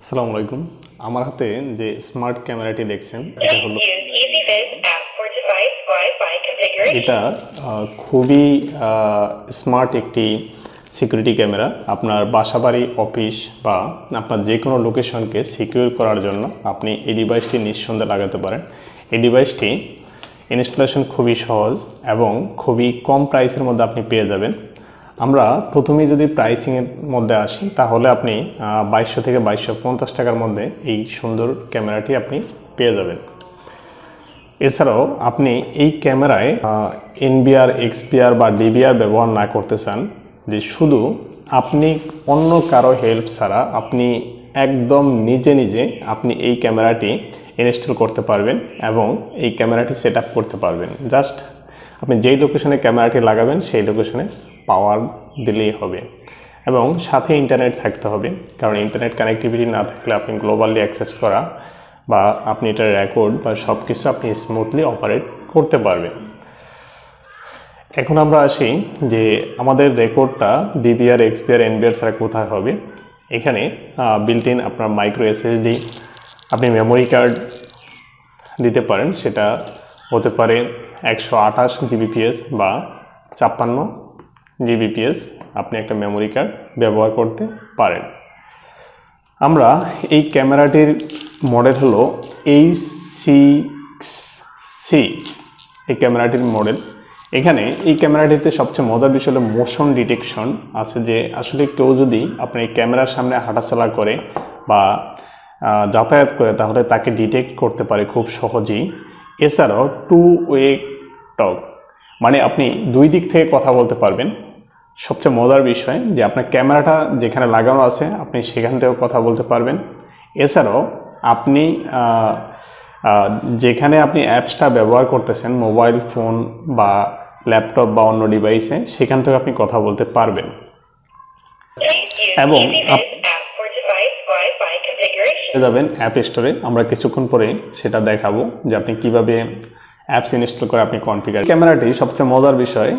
আসসালামু আলাইকুম। আমার হাতে যে স্মার্ট ক্যামেরাটি দেখছেন এটা হলো এটা খুবই স্মার্ট একটি সিকিউরিটি ক্যামেরা। আপনার বাসাবাড়ি, অফিস বা আপনার যে কোনো লোকেশনকে সিকিউর করার জন্য আপনি এই ডিভাইসটি নিঃসন্দেহে লাগাতে পারেন। এই ডিভাইসটি ইনস্টলেশন খুবই সহজ এবং খুবই কম প্রাইসের মধ্যে আপনি পেয়ে যাবেন। আমরা প্রথমেই যদি প্রাইসিংয়ের মধ্যে আসি তাহলে আপনি 2200 থেকে 2250 টাকার মধ্যে এই সুন্দর ক্যামেরাটি আপনি পেয়ে যাবেন। এছাড়াও আপনি এই ক্যামেরায় এনবিআর, এক্সপিআর বা ডিবিআর ব্যবহার না করতে চান, যে শুধু আপনি অন্য কারো হেল্প ছাড়া আপনি একদম নিজে নিজে আপনি এই ক্যামেরাটি ইনস্টল করতে পারবেন এবং এই ক্যামেরাটি সেট আপ করতে পারবেন। জাস্ট আপনি যেই লোকেশনে ক্যামেরাটি লাগাবেন সেই লোকেশনে পাওয়ার দিলেই হবে এবং সাথে ইন্টারনেট থাকতে হবে, কারণ ইন্টারনেট কানেক্টিভিটি না থাকলে আপনি গ্লোবালি অ্যাক্সেস করা বা আপনি এটার রেকর্ড বা সব কিছু আপনি স্মুথলি অপারেট করতে পারবেন। এখন আমরা আসি যে আমাদের রেকর্ডটা ডিবিআর, এক্সপিআর, এনবিআর ছাড়া কোথায় হবে। এখানে বিল্ট ইন আপনার মাইক্রো এসএসডি, আপনি মেমোরি কার্ড দিতে পারেন, সেটা হতে পারে 128 জিবিপিএস বা 56 জিবিপিএস। আপনি একটা মেমোরি কার্ড ব্যবহার করতে পারেন। আমরা এই ক্যামেরাটির মডেল হলো H6C, এই ক্যামেরাটির মডেল। এখানে এই ক্যামেরাটিতে সবচেয়ে মজার বিষয় হলো মোশন ডিটেকশন আছে, যে আসলে কেউ যদি আপনার এই ক্যামেরার সামনে হাঁটাচলা করে বা যাতায়াত করে তাহলে তাকে ডিটেক্ট করতে পারে খুব সহজেই। এছাড়াও টু ওয়ে টক, মানে আপনি দুই দিক থেকে কথা বলতে পারবেন। সবচেয়ে মজার বিষয় যে আপনার ক্যামেরাটা যেখানে লাগানো আছে আপনি সেখান থেকেও কথা বলতে পারবেন। এছাড়াও আপনি যেখানে আপনি অ্যাপসটা ব্যবহার করতেছেন, মোবাইল ফোন বা ল্যাপটপ বা অন্য ডিভাইসে, সেখান থেকে আপনি কথা বলতে পারবেন। এবং যাবেন অ্যাপ স্টোরে, আমরা কিছুক্ষণ পরে সেটা দেখাবো যে আপনি কিভাবে অ্যাপস ইনস্টল করে আপনি কনফিগার। ক্যামেরাটি সবচেয়ে মজার বিষয়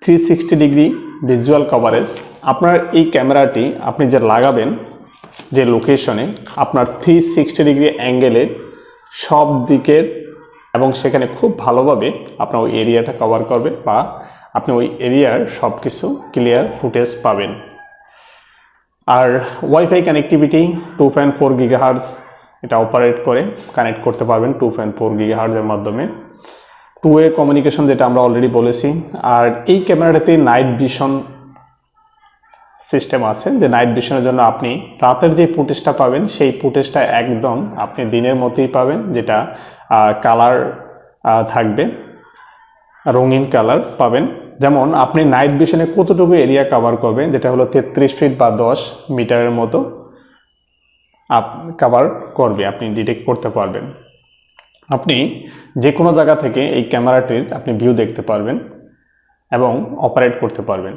360 ডিগ্রি ভিজুয়াল কভারেজ। আপনার এই ক্যামেরাটি আপনি যে লাগাবেন যে লোকেশনে, আপনার 360 ডিগ্রি অ্যাঙ্গেলে সব দিকের এবং সেখানে খুব ভালোভাবে আপনার ওই এরিয়াটা কভার করবে বা আপনি ওই এরিয়ার সব কিছু ক্লিয়ার ফুটেজ পাবেন। আর ওয়াইফাই কানেক্টিভিটি 2.4 গিগাহার্জ এটা অপারেট করে কানেক্ট করতে পারবেন 2.4 গিগাহার্জের মাধ্যমে। টু ওয়ে কমিউনিকেশন যেটা আমরা অলরেডি বলেছি। আর এই ক্যামেরাটাতে নাইট ভিশন সিস্টেম আছে, যে নাইট ভিশনের জন্য আপনি রাতের যে ফুটেজটা পাবেন সেই ফুটেজটা একদম আপনি দিনের মতোই পাবেন, যেটা কালার থাকবে, রঙিন কালার পাবেন। যেমন আপনি নাইট ভিশনে কতটুকু এরিয়া কভার করবেন, যেটা হলো 33 ফিট বা 10 মিটারের মতো কভার করবে, আপনি ডিটেক্ট করতে পারবেন। আপনি যে কোনো জায়গা থেকে এই ক্যামেরাটির আপনি ভিউ দেখতে পারবেন এবং অপারেট করতে পারবেন।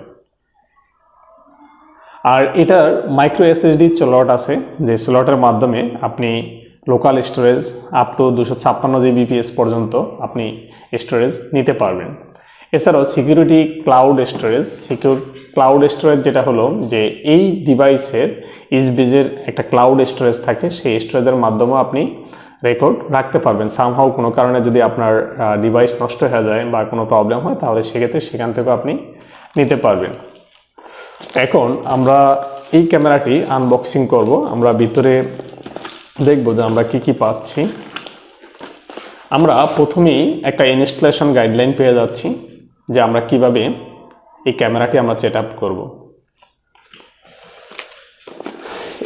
আর এটার মাইক্রো এসএসডি স্লট আছে, যে স্লটের মাধ্যমে আপনি local storage up to 256 Gbps পর্যন্ত আপনি স্টোরেজ নিতে পারবেন। এছাড়াও security cloud storage, cloud storage যেটা হলো যে এই ডিভাইসের ইসবিজের একটা ক্লাউড স্টোরেজ থাকে, সেই স্টোরেজের মাধ্যমে আপনি রেকর্ড রাখতে পারবেন। সামহাও কোনো কারণে যদি আপনার ডিভাইস নষ্ট হয়ে যায় বা কোনো প্রবলেম হয় তাহলে সেক্ষেত্রে সেখান থেকেও আপনি নিতে পারবেন। এখন আমরা এই ক্যামেরাটি আনবক্সিং করব। আমরা ভিতরে দেখব যে আমরা কি কি পাচ্ছি। আমরা প্রথমেই একটা ইনস্টলেশন গাইডলাইন পেয়ে যাচ্ছি, যে আমরা কিভাবে এই ক্যামেরাটি আমরা সেট আপ করব।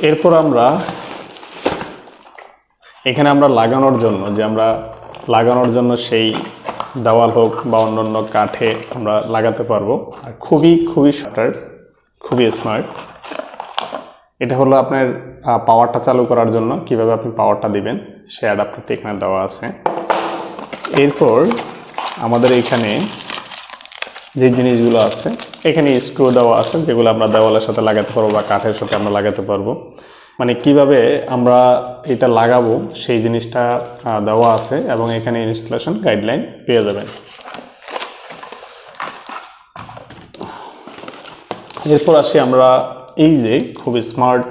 এরপর আমরা এখানে আমরা লাগানোর জন্য সেই দেওয়াল হোক বা অন্যান্য কাঠে আমরা লাগাতে পারবো। আর খুবই সফটওয়্যার, খুবই স্মার্ট। এটা হলো আপনার পাওয়ারটা চালু করার জন্য, কিভাবে আপনি পাওয়ারটা দিবেন সে অ্যাডাপ্টারটি এখানে দেওয়া আছে। এরপর আমাদের এখানে যে জিনিসগুলো আছে, এখানে স্ক্রু দেওয়া আছে, যেগুলো আমরা দেওয়ালের সাথে লাগাতে পারবো বা কাঠের সাথে আমরা লাগাতে পারবো। মানে কিভাবে আমরা এটা লাগাবো সেই জিনিসটা দেওয়া আছে এবং এখানে ইনস্টলেশন গাইডলাইন পেয়ে যাবেন। এরপর আসি আমরা এই যে খুব স্মার্ট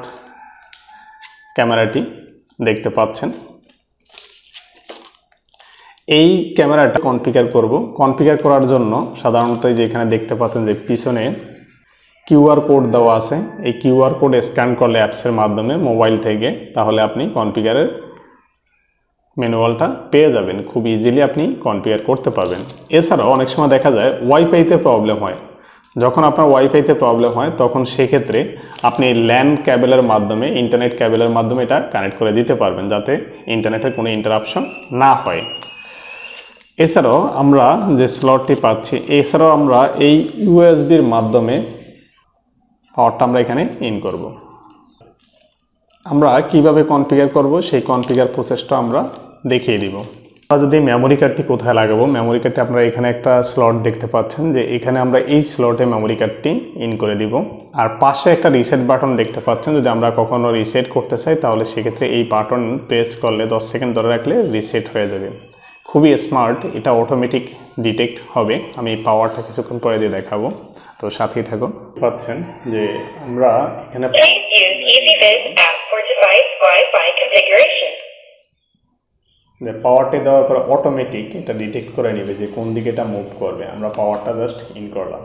ক্যামেরাটি দেখতে পাচ্ছেন। এই ক্যামেরাটা কনফিগার করব। কনফিগার করার জন্য সাধারণত যে এখানে দেখতে পাচ্ছেন যে পিছনে কিউআর কোড দেওয়া আছে, এই কিউআর কোড স্ক্যান করলে অ্যাপসের মাধ্যমে মোবাইল থেকে, তাহলে আপনি কনফিগারের ম্যানুয়ালটা পেয়ে যাবেন, খুব ইজিলি আপনি কনফিগার করতে পারবেন। এছাড়াও অনেক সময় দেখা যায় ওয়াইফাইতে প্রবলেম হয়। যখন আপনার ওয়াইফাইতে প্রবলেম হয় তখন সেক্ষেত্রে আপনি ল্যান ক্যাবেলের মাধ্যমে, ইন্টারনেট ক্যাবেলের মাধ্যমে এটা কানেক্ট করে দিতে পারবেন, যাতে ইন্টারনেটের কোনো ইন্টারাপশন না হয়। এছাড়াও আমরা যে স্লটটি পাচ্ছি, এছাড়াও আমরা এই ইউএসবির মাধ্যমে পাওয়ারটা আমরা এখানে ইন করব। আমরা কিভাবে কনফিগার করব সেই কনফিগার প্রসেসটা আমরা দেখিয়ে দিব। আমরা যদি মেমোরি কার্ডটি কোথায় লাগাবো, মেমোরি কার্ডটি আপনারা এখানে একটা স্লট দেখতে পাচ্ছেন, যে এখানে আমরা এই স্লটে মেমোরি কার্ডটি ইন করে দিব। আর পাশে একটা রিসেট বাটন দেখতে পাচ্ছেন, যদি আমরা কখনো রিসেট করতে চাই তাহলে সেক্ষেত্রে এই বাটন প্রেস করলে 10 সেকেন্ড ধরে রাখলে রিসেট হয়ে যাবে। খুবই স্মার্ট, এটা অটোমেটিক ডিটেক্ট হবে। আমি পাওয়ারটা কিছুক্ষণ পরে দিয়ে দেখাবো, তো সাথেই থাকুন। পাচ্ছেন যে আমরা এখানে পাওয়ারটা দেওয়ার পর অটোমেটিক এটা ডিটেক্ট করে নেবে যে কোন দিকে এটা মুভ করবে। আমরা পাওয়ারটা জাস্ট ইন করলাম।